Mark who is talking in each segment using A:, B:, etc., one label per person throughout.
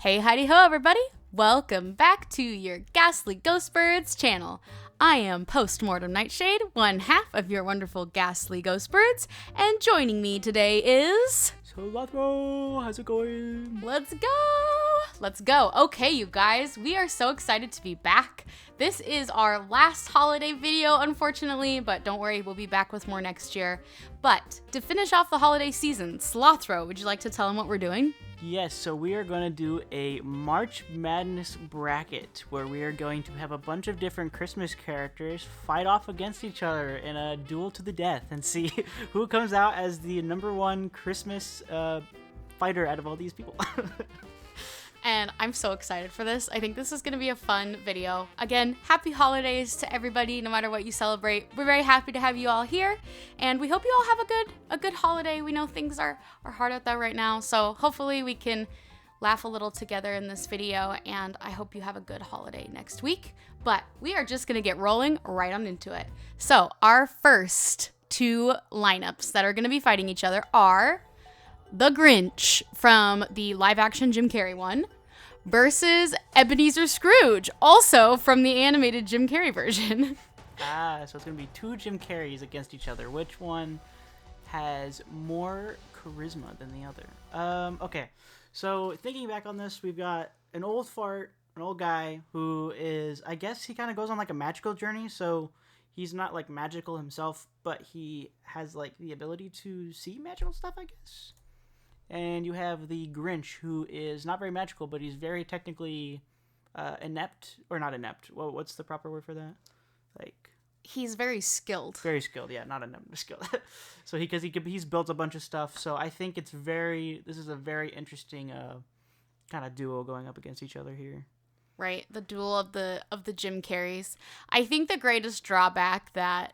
A: Hey, howdy ho, everybody! Welcome back to your Ghastly Ghostbirds channel. I am Postmortem Nightshade, one half of your wonderful Ghastly Ghostbirds, and joining me today is...
B: SlothRo, how's it going?
A: Let's go! Let's go. Okay, you guys, we are so excited to be back. This is our last holiday video, unfortunately, but don't worry, we'll be back with more next year. But to finish off the holiday season, SlothRo, would you like to tell them what we're doing?
B: Yes, so we are going to do a March Madness bracket where we are going to have a bunch of different Christmas characters fight off against each other in a duel to the death and see who comes out as the number one Christmas fighter out of all these people.
A: And I'm so excited for this. I think this is going to be a fun video. Again, happy holidays to everybody, no matter what you celebrate. We're very happy to have you all here, and we hope you all have a good holiday. We know things are hard out there right now, so hopefully we can laugh a little together in this video, and I hope you have a good holiday next week. But we are just going to get rolling right on into it. So our first two lineups that are going to be fighting each other are the Grinch from the live-action Jim Carrey one versus Ebenezer Scrooge, also from the animated Jim Carrey version.
B: So it's going to be two Jim Carreys against each other. Which one has more charisma than the other? Okay, so thinking back on this, we've got an old fart, an old guy who is, I guess he kind of goes on like a magical journey, so he's not like magical himself, but he has like the ability to see magical stuff, I guess. And you have the Grinch, who is not very magical, but he's very technically inept, or not inept. Well, what's the proper word for that? Like,
A: he's very skilled.
B: Very skilled, yeah, not inept, but skilled. So he's built a bunch of stuff. So I think this is a very interesting kind of duo going up against each other here.
A: Right, the duel of the Jim Carreys. I think the greatest drawback that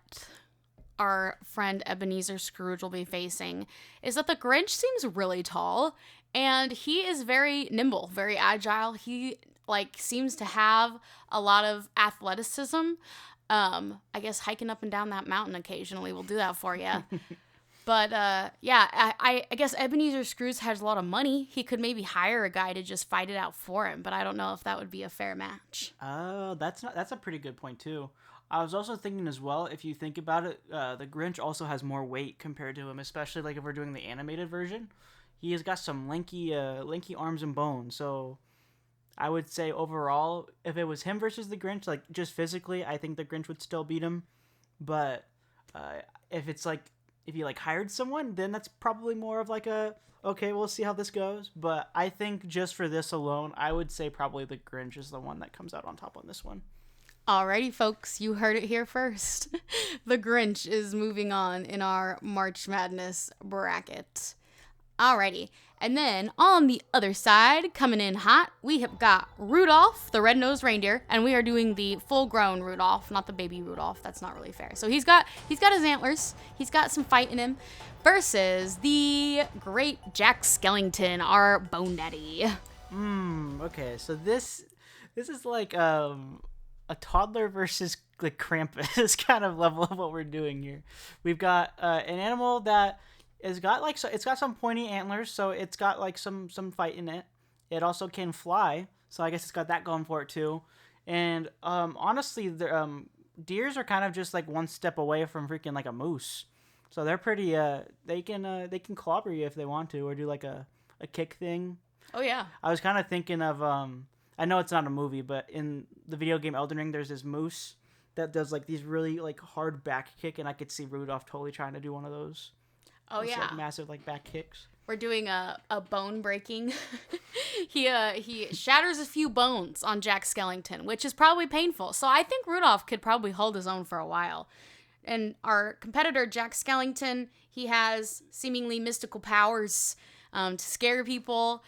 A: our friend Ebenezer Scrooge will be facing is that the Grinch seems really tall, and he is very nimble, very agile. He seems to have a lot of athleticism. I guess hiking up and down that mountain occasionally will do that for you. But yeah, I guess Ebenezer Scrooge has a lot of money. He could maybe hire a guy to just fight it out for him, but I don't know if that would be a fair match.
B: Oh, that's a pretty good point too. I was also thinking as well, if you think about it, the Grinch also has more weight compared to him, especially like if we're doing the animated version. He has got some lanky arms and bones. So I would say overall, if it was him versus the Grinch, like just physically, I think the Grinch would still beat him. But if you hired someone, then that's probably more of like okay, we'll see how this goes. But I think just for this alone, I would say probably the Grinch is the one that comes out on top on this one.
A: Alrighty, folks, you heard it here first. The Grinch is moving on in our March Madness bracket. Alrighty, and then on the other side, coming in hot, we have got Rudolph, the red-nosed reindeer, and we are doing the full-grown Rudolph, not the baby Rudolph. That's not really fair. So he's got his antlers, he's got some fight in him, versus the great Jack Skellington, our Bone Daddy.
B: Okay, so this is like a toddler versus like Krampus kind of level of what we're doing here. We've got an animal that has got it's got some pointy antlers, so it's got like some fight in it. It also can fly, so I guess it's got that going for it too. And honestly, the deers are kind of just like one step away from freaking like a moose, so they're pretty. They can clobber you if they want to, or do like a kick thing.
A: Oh yeah.
B: I was kind of thinking of I know it's not a movie, but in the video game Elden Ring, there's this moose that does like these really like hard back kick, and I could see Rudolph totally trying to do one of those.
A: Oh yeah,
B: like massive like back kicks.
A: We're doing a bone breaking. He shatters a few bones on Jack Skellington, which is probably painful. So I think Rudolph could probably hold his own for a while. And our competitor Jack Skellington, he has seemingly mystical powers to scare people.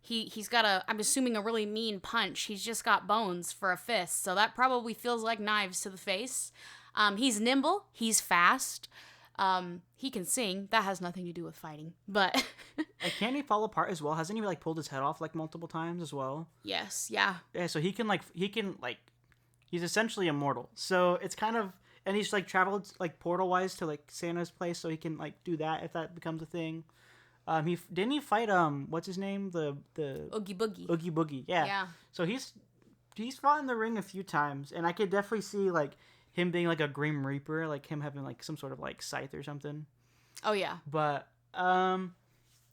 A: He's got I'm assuming a really mean punch. He's just got bones for a fist, so that probably feels like knives to the face. He's nimble. He's fast. He can sing. That has nothing to do with fighting, but
B: can he fall apart as well? Hasn't he pulled his head off multiple times as well?
A: Yes. Yeah.
B: Yeah. So he's essentially immortal. So it's kind of, and he's traveled portal wise to Santa's place, so he can do that if that becomes a thing. Didn't he fight what's his name, the
A: Oogie Boogie.
B: Oogie Boogie, yeah.
A: Yeah.
B: So he's fought in the ring a few times, and I could definitely see like him being like a Grim Reaper, like him having like some sort of like scythe or something.
A: Oh yeah.
B: But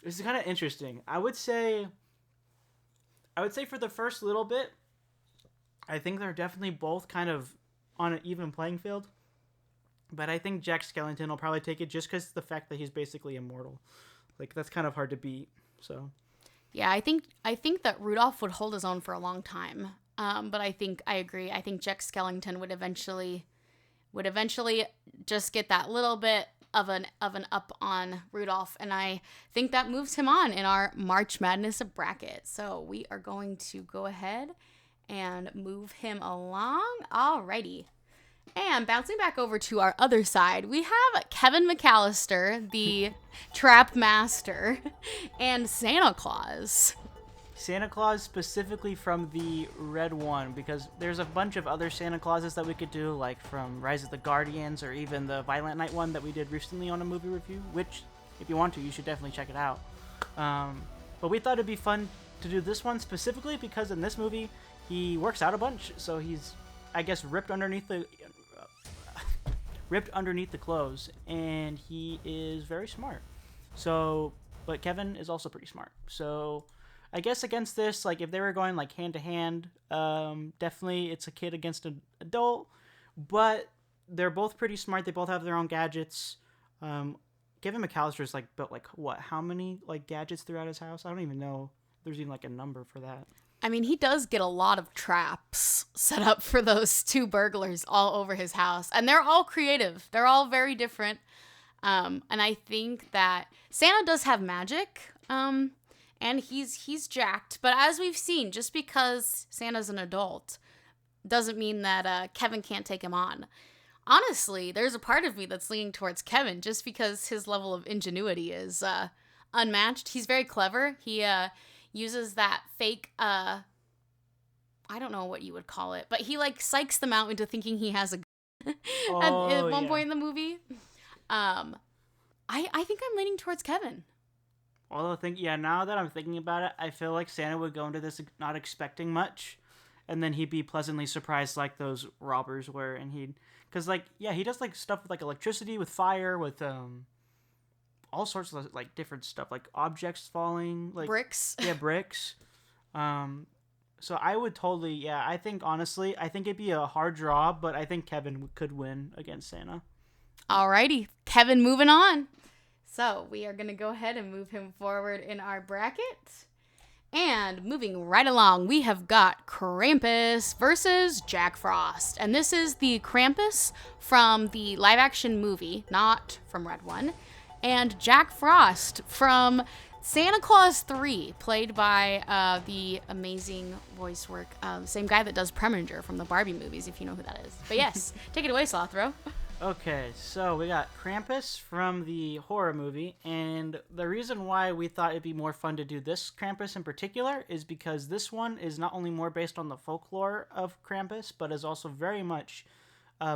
B: this is kind of interesting. I would say for the first little bit, I think they're definitely both kind of on an even playing field. But I think Jack Skellington will probably take it just because the fact that he's basically immortal. Like, that's kind of hard to beat. So,
A: yeah, I think that Rudolph would hold his own for a long time. But I agree. I think Jack Skellington would eventually just get that little bit of an up on Rudolph, and I think that moves him on in our March Madness bracket. So we are going to go ahead and move him along. Alrighty. And bouncing back over to our other side, we have Kevin McAllister, the Trap Master, and Santa Claus.
B: Santa Claus specifically from the red one, because there's a bunch of other Santa Clauses that we could do, like from Rise of the Guardians or even the Violent Night one that we did recently on a movie review, which, if you want to, you should definitely check it out. But we thought it'd be fun to do this one specifically because in this movie, he works out a bunch, so he's, I guess, ripped underneath the clothes, and he is very smart. So, but Kevin is also pretty smart. So, I guess against this, like if they were going like hand to hand, definitely it's a kid against an adult, but they're both pretty smart. They both have their own gadgets. Kevin McAllister's like built like what? How many like gadgets throughout his house? I don't even know. There's even like a number for that.
A: I mean, he does get a lot of traps set up for those two burglars all over his house. And they're all creative. They're all very different. And I think that Santa does have magic. And he's jacked. But as we've seen, just because Santa's an adult doesn't mean that Kevin can't take him on. Honestly, there's a part of me that's leaning towards Kevin just because his level of ingenuity is unmatched. He's very clever. He uses that fake, I don't know what you would call it, but he like psychs them out into thinking he has a gun at one point in the movie. I think I'm leaning towards Kevin.
B: Although now that I'm thinking about it, I feel like Santa would go into this not expecting much, and then he'd be pleasantly surprised like those robbers were, and he does like stuff with like electricity, with fire, with all sorts of like different stuff, like objects falling, like
A: bricks.
B: Yeah, bricks. So I would totally, I think honestly, it'd be a hard draw, but I think Kevin could win against Santa.
A: Alrighty, Kevin moving on. So we are going to go ahead and move him forward in our bracket. And moving right along, we have got Krampus versus Jack Frost. And this is the Krampus from the live action movie, not from Red One. And Jack Frost from Santa Claus 3, played by the amazing voice work, same guy that does Preminger from the Barbie movies, if you know who that is. But yes, take it away, SlothRo.
B: Okay, so we got Krampus from the horror movie, and the reason why we thought it'd be more fun to do this Krampus in particular is because this one is not only more based on the folklore of Krampus, but is also very much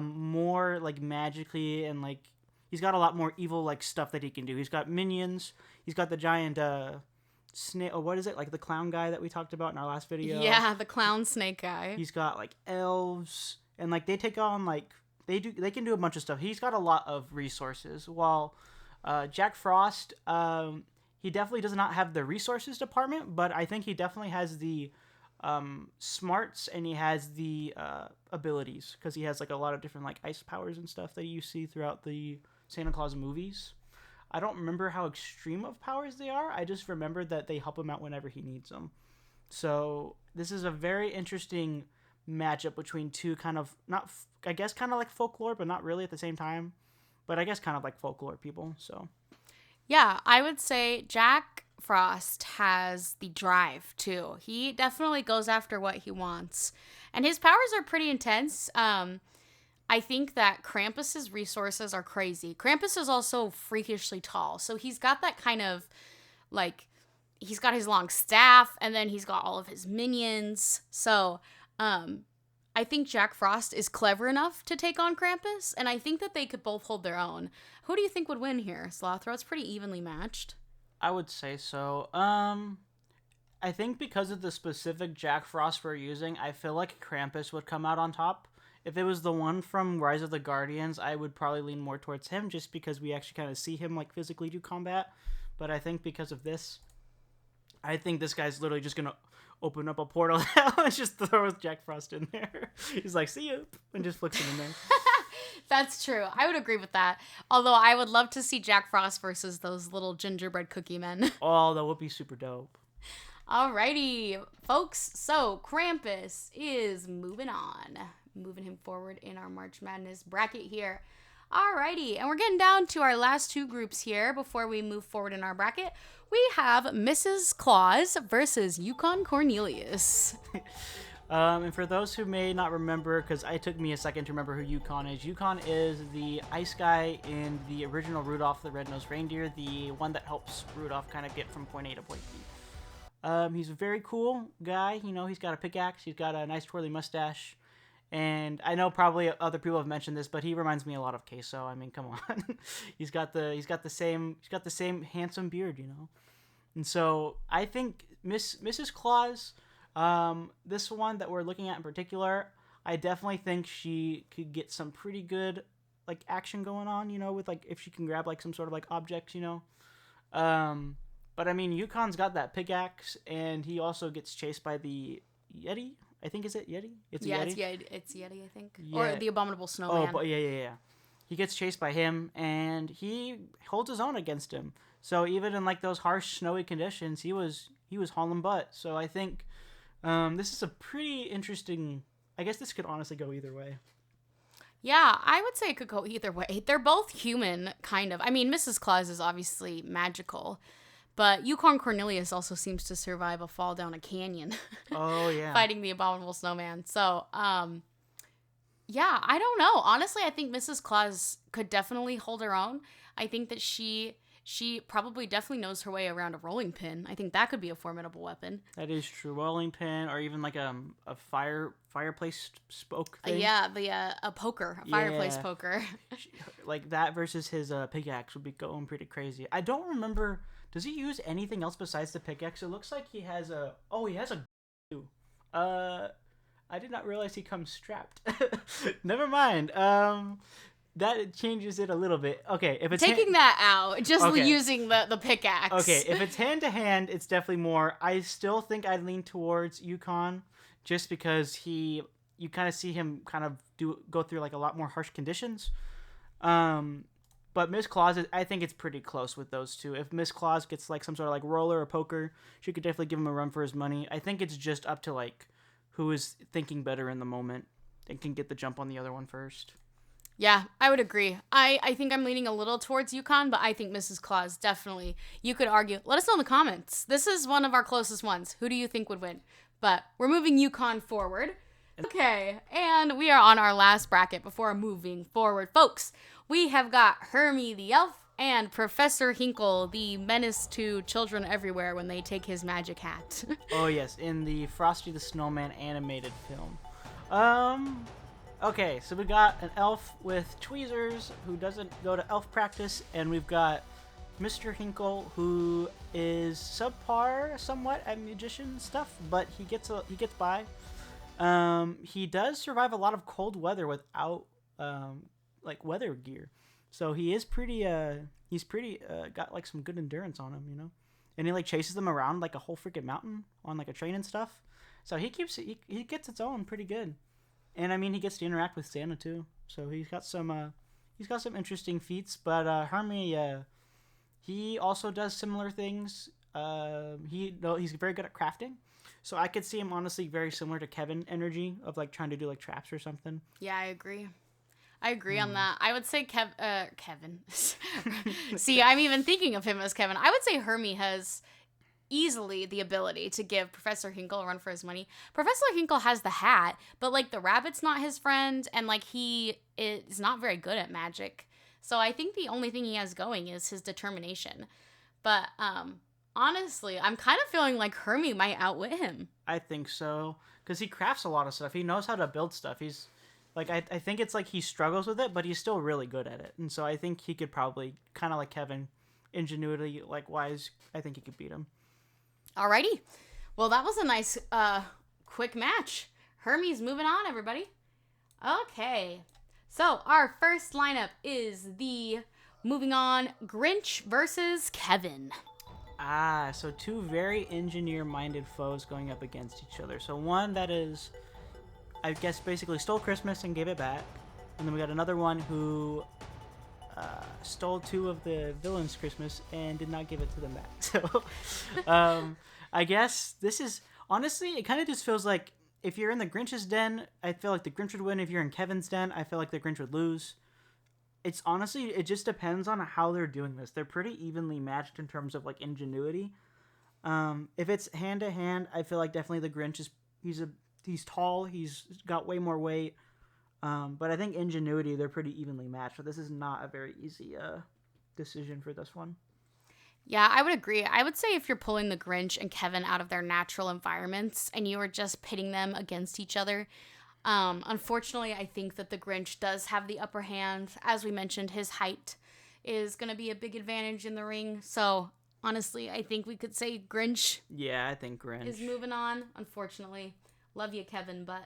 B: more like magically, and like he's got a lot more evil like stuff that he can do. He's got minions. He's got the giant snake. Oh, what is it? Like the clown guy that we talked about in our last video.
A: Yeah, the clown snake guy.
B: He's got like elves, and like they take on like they can do a bunch of stuff. He's got a lot of resources. While Jack Frost, he definitely does not have the resources department, but I think he definitely has the smarts, and he has the abilities, because he has like a lot of different like ice powers and stuff that you see throughout the Santa Claus movies. I don't remember how extreme of powers they are. I just remember that they help him out whenever he needs them. So this is a very interesting matchup between two kind of I guess kind of like folklore, but not really at the same time. But I guess kind of like folklore people. So
A: yeah, I would say Jack Frost has the drive too. He definitely goes after what he wants, and his powers are pretty intense. I think that Krampus's resources are crazy. Krampus is also freakishly tall, so he's got that kind of like he's got his long staff, and then he's got all of his minions. So I think Jack Frost is clever enough to take on Krampus, and I think that they could both hold their own. Who do you think would win here, SlothRo? It's pretty evenly matched.
B: I would say so. I think because of the specific Jack Frost we're using, I feel like Krampus would come out on top. If it was the one from Rise of the Guardians, I would probably lean more towards him just because we actually kind of see him like physically do combat. But I think because of this, I think this guy's literally just gonna open up a portal and just throw Jack Frost in there. He's like, "See you," and just flicks him in there.
A: That's true. I would agree with that. Although I would love to see Jack Frost versus those little gingerbread cookie men.
B: Oh, that would be super dope.
A: Alrighty, folks. So Krampus is moving on. Moving him forward in our March Madness bracket here. Alrighty, and we're getting down to our last two groups here before we move forward in our bracket. We have Mrs. Claus versus Yukon Cornelius.
B: And for those who may not remember, because it took me a second to remember who Yukon is the ice guy in the original Rudolph the Red-Nosed Reindeer, the one that helps Rudolph kind of get from point A to point B. He's a very cool guy. You know, he's got a pickaxe, he's got a nice twirly mustache, and I know probably other people have mentioned this, but he reminds me a lot of Queso. I mean, come on, he's got the same handsome beard, you know. And so I think Mrs. Claus, this one that we're looking at in particular, I definitely think she could get some pretty good like action going on, you know, with like if she can grab like some sort of like objects, you know. But I mean, Yukon's got that pickaxe, and he also gets chased by the Yeti. I think is it Yeti? It's a Yeti.
A: It's Yeti, I think,
B: Yeah.
A: or the Abominable Snowman.
B: Oh, but yeah. He gets chased by him, and he holds his own against him. So even in like those harsh snowy conditions, he was hauling butt. So I think this is a pretty interesting. I guess this could honestly go either way.
A: Yeah, I would say it could go either way. They're both human, kind of. I mean, Mrs. Claus is obviously magical, but Yukon Cornelius also seems to survive a fall down a canyon.
B: Oh, yeah.
A: Fighting the Abominable Snowman. So, yeah, I don't know. Honestly, I think Mrs. Claus could definitely hold her own. I think that she probably definitely knows her way around a rolling pin. I think that could be a formidable weapon.
B: That is true. Rolling pin, or even like a fireplace spoke thing.
A: A poker, a fireplace poker.
B: Like that versus his pickaxe would be going pretty crazy. I don't remember. Does he use anything else besides the pickaxe? It looks like he has a. Oh, he has a. I did not realize he comes strapped. Never mind. That changes it a little bit. Okay, if it's
A: taking that out, just using the pickaxe.
B: Okay, if it's hand to hand, it's definitely more. I still think I'd lean towards Yukon, just because you kind of see him kind of go through like a lot more harsh conditions. But Miss Claus, I think it's pretty close with those two. If Miss Claus gets like some sort of like roller or poker, she could definitely give him a run for his money. I think it's just up to like who is thinking better in the moment and can get the jump on the other one first.
A: Yeah, I would agree. I think I'm leaning a little towards Yukon, but I think Mrs. Claus definitely. You could argue. Let us know in the comments. This is one of our closest ones. Who do you think would win? But we're moving Yukon forward. Okay, and we are on our last bracket before moving forward. Folks, we have got Hermie the Elf and Professor Hinkle, the menace to children everywhere when they take his magic hat.
B: Oh, yes, in the Frosty the Snowman animated film. Okay, so we got an elf with tweezers who doesn't go to elf practice, and we've got Mr. Hinkle, who is subpar somewhat at magician stuff, but he gets by. He does survive a lot of cold weather without like weather gear, so he is pretty got like some good endurance on him, you know. And he like chases them around like a whole freaking mountain on like a train and stuff. So he gets its own pretty good. And I mean, he gets to interact with Santa too, so he's got some interesting feats. But Hermie, he also does similar things. He's very good at crafting, so I could see him honestly very similar to Kevin energy of like trying to do like traps or something.
A: Yeah, I agree on that. I would say Kevin. See, I'm even thinking of him as Kevin. I would say Hermie has easily the ability to give Professor Hinkle a run for his money. Professor Hinkle has the hat, but like the rabbit's not his friend, and like he is not very good at magic. So I think the only thing he has going is his determination. But honestly, I'm kind of feeling like Hermie might outwit him.
B: I think so, because he crafts a lot of stuff. He knows how to build stuff. He's like, I think it's like he struggles with it, but he's still really good at it. And so I think he could probably, kind of like Kevin, ingenuity wise, I think he could beat him.
A: Alrighty. Well, that was a nice, quick match. Hermes moving on, everybody. Okay. So, our first lineup is the moving on Grinch versus Kevin.
B: So two very engineer-minded foes going up against each other. So one that is, I guess, basically stole Christmas and gave it back. And then we got another one who stole two of the villains' Christmas and did not give it to them back. So I guess this is, honestly, it kind of just feels like if you're in the Grinch's den, I feel like the Grinch would win. If you're in Kevin's den, I feel like the Grinch would lose. It's honestly, it just depends on how they're doing this. They're pretty evenly matched in terms of ingenuity. If it's hand to hand, I feel like definitely the Grinch is he's tall, he's got way more weight. But I think ingenuity, they're pretty evenly matched. So this is not a very easy decision for this one.
A: Yeah, I would agree. I would say if you're pulling the Grinch and Kevin out of their natural environments and you are just pitting them against each other, unfortunately, I think that the Grinch does have the upper hand. As we mentioned, his height is going to be a big advantage in the ring. So, honestly, I think we could say Grinch.
B: Yeah, I think Grinch
A: is moving on, unfortunately. Love you, Kevin, but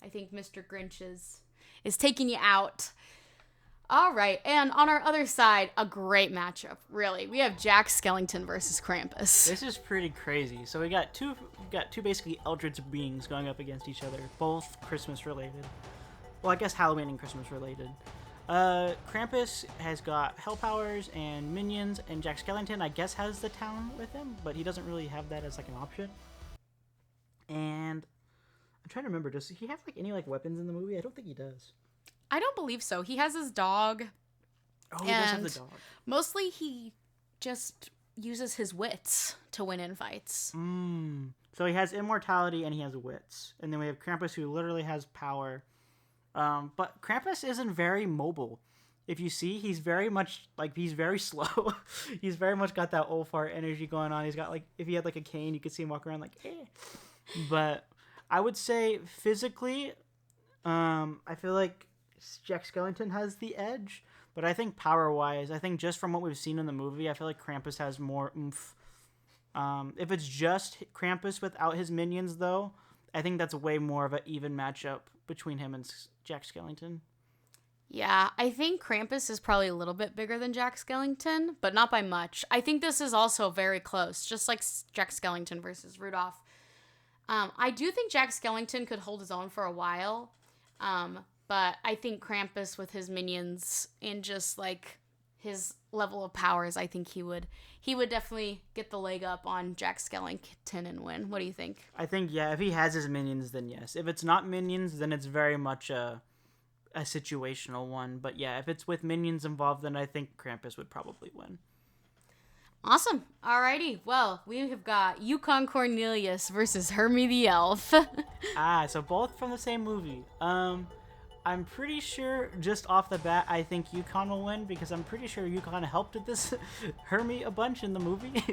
A: I think Mr. Grinch is taking you out. All right, and on our other side, a great matchup, really. We have Jack Skellington versus Krampus.
B: This is pretty crazy. So we got two basically eldritch beings going up against each other, both Christmas related. Well, I guess Halloween and Christmas related. Krampus has got hell powers and minions, and Jack Skellington, I guess, has the town with him, but he doesn't really have that as an option. And I'm trying to remember, does he have any weapons in the movie? I don't think he does.
A: I don't believe so. He has his dog.
B: Oh, he does have the dog.
A: Mostly he just uses his wits to win in fights.
B: So he has immortality and he has wits. And then we have Krampus, who literally has power. But Krampus isn't very mobile. If you see, he's very much, he's very slow. He's very much got that old fart energy going on. He's got, if he had, a cane, you could see him walk around eh. But I would say physically, I feel like Jack Skellington has the edge, but I think power-wise, I think just from what we've seen in the movie, I feel like Krampus has more oomph. If it's just Krampus without his minions, though, I think that's way more of an even matchup between him and Jack Skellington.
A: Yeah, I think Krampus is probably a little bit bigger than Jack Skellington, but not by much. I think this is also very close, just like Jack Skellington versus Rudolph. I do think Jack Skellington could hold his own for a while, but I think Krampus with his minions and just his level of powers, I think he would definitely get the leg up on Jack Skellington and win. What do you think?
B: I think, yeah, if he has his minions, then yes. If it's not minions, then it's very much a situational one. But yeah, if it's with minions involved, then I think Krampus would probably win.
A: Awesome. Alrighty. Well, we have got Yukon Cornelius versus Hermie the Elf.
B: So both from the same movie. I'm pretty sure, just off the bat, I think Yukon will win, because I'm pretty sure Yukon helped with this Hermie a bunch in the movie.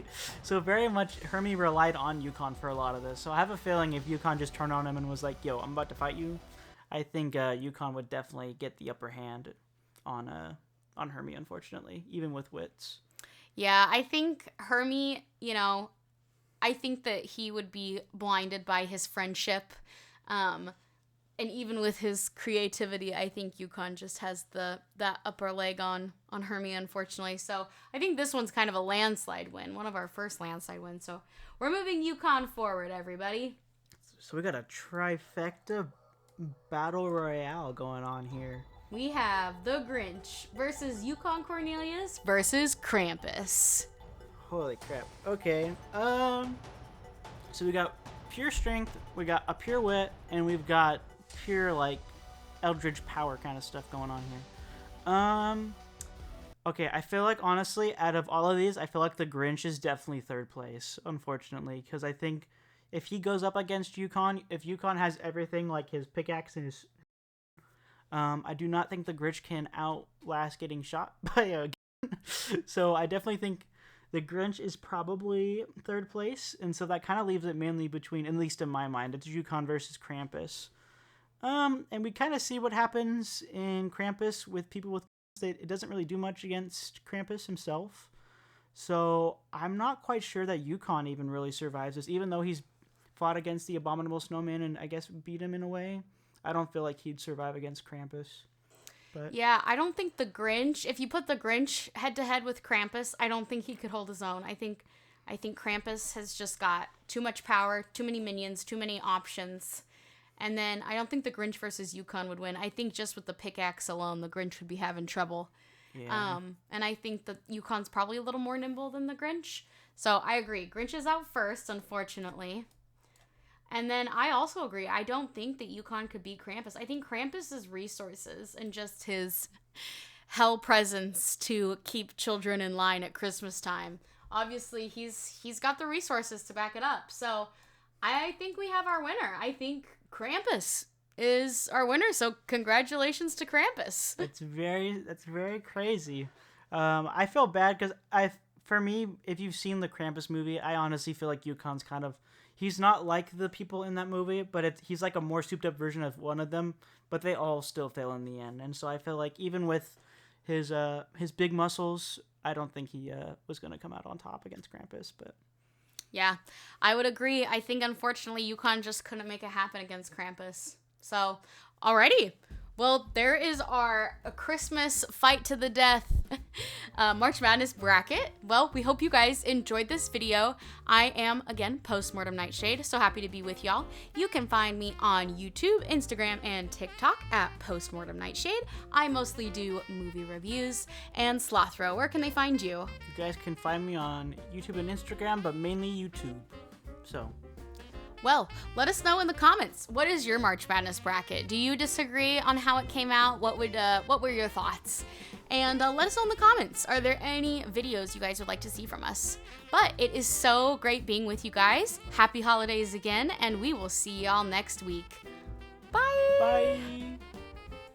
B: So very much Hermie relied on Yukon for a lot of this. So I have a feeling if Yukon just turned on him and was like, yo, I'm about to fight you, I think Yukon would definitely get the upper hand on Hermie, unfortunately, even with wits.
A: Yeah, I think Hermie, I think that he would be blinded by his friendship. And even with his creativity, I think Yukon just has that upper leg on Hermie, unfortunately. So I think this one's kind of a landslide win, one of our first landslide wins. So we're moving Yukon forward, everybody.
B: So we got a trifecta battle royale going on here.
A: We have the Grinch versus Yukon Cornelius versus Krampus.
B: Holy crap. Okay. So we got pure strength, we got a pure wit, and we've got pure eldritch power kind of stuff going on here. Okay, I feel like honestly, out of all of these, I feel like the Grinch is definitely third place, unfortunately, because I think if he goes up against Yukon, if Yukon has everything like his pickaxe and his I do not think the Grinch can outlast getting shot by a gun. So I definitely think the Grinch is probably third place, and so that kind of leaves it mainly between, at least in my mind, it's Yukon versus Krampus. And we kind of see what happens in Krampus with people with it doesn't really do much against Krampus himself. So I'm not quite sure that Yukon even really survives this, even though he's fought against the Abominable Snowman and I guess beat him in a way. I don't feel like he'd survive against Krampus. But
A: Yeah, I don't think the Grinch, if you put the Grinch head to head with Krampus, I don't think he could hold his own. I think Krampus has just got too much power, too many minions, too many options. And then I don't think the Grinch versus Yukon would win. I think just with the pickaxe alone, the Grinch would be having trouble.
B: yeah.
A: And I think that Yukon's probably a little more nimble than the Grinch. So I agree. Grinch is out first, unfortunately. And then I also agree. I don't think that Yukon could beat Krampus. I think Krampus's resources and just his hell presence to keep children in line at Christmas time. Obviously, he's got the resources to back it up. So I think we have our winner. I think Krampus is our winner. So congratulations to Krampus.
B: That's very crazy. I feel bad because for me, if you've seen the Krampus movie, I honestly feel like Yukon's he's not like the people in that movie, but he's like a more souped up version of one of them, but they all still fail in the end. And so I feel like even with his big muscles, I don't think he was going to come out on top against Krampus, but
A: Yeah, I would agree. I think unfortunately Yukon just couldn't make it happen against Krampus. So, alrighty. Well, there is our Christmas fight to the death March Madness bracket. Well, we hope you guys enjoyed this video. I am, again, Postmortem Nightshade, so happy to be with y'all. You can find me on YouTube, Instagram, and TikTok at Postmortem Nightshade. I mostly do movie reviews. And SlothRo, where can they find you?
B: you guys can find me on YouTube and Instagram, but mainly YouTube. So
A: Well, let us know in the comments. What is your March Madness bracket? Do you disagree on how it came out? What were your thoughts? And let us know in the comments. Are there any videos you guys would like to see from us? But it is so great being with you guys. Happy holidays again, and we will see y'all next week. Bye!
B: bye.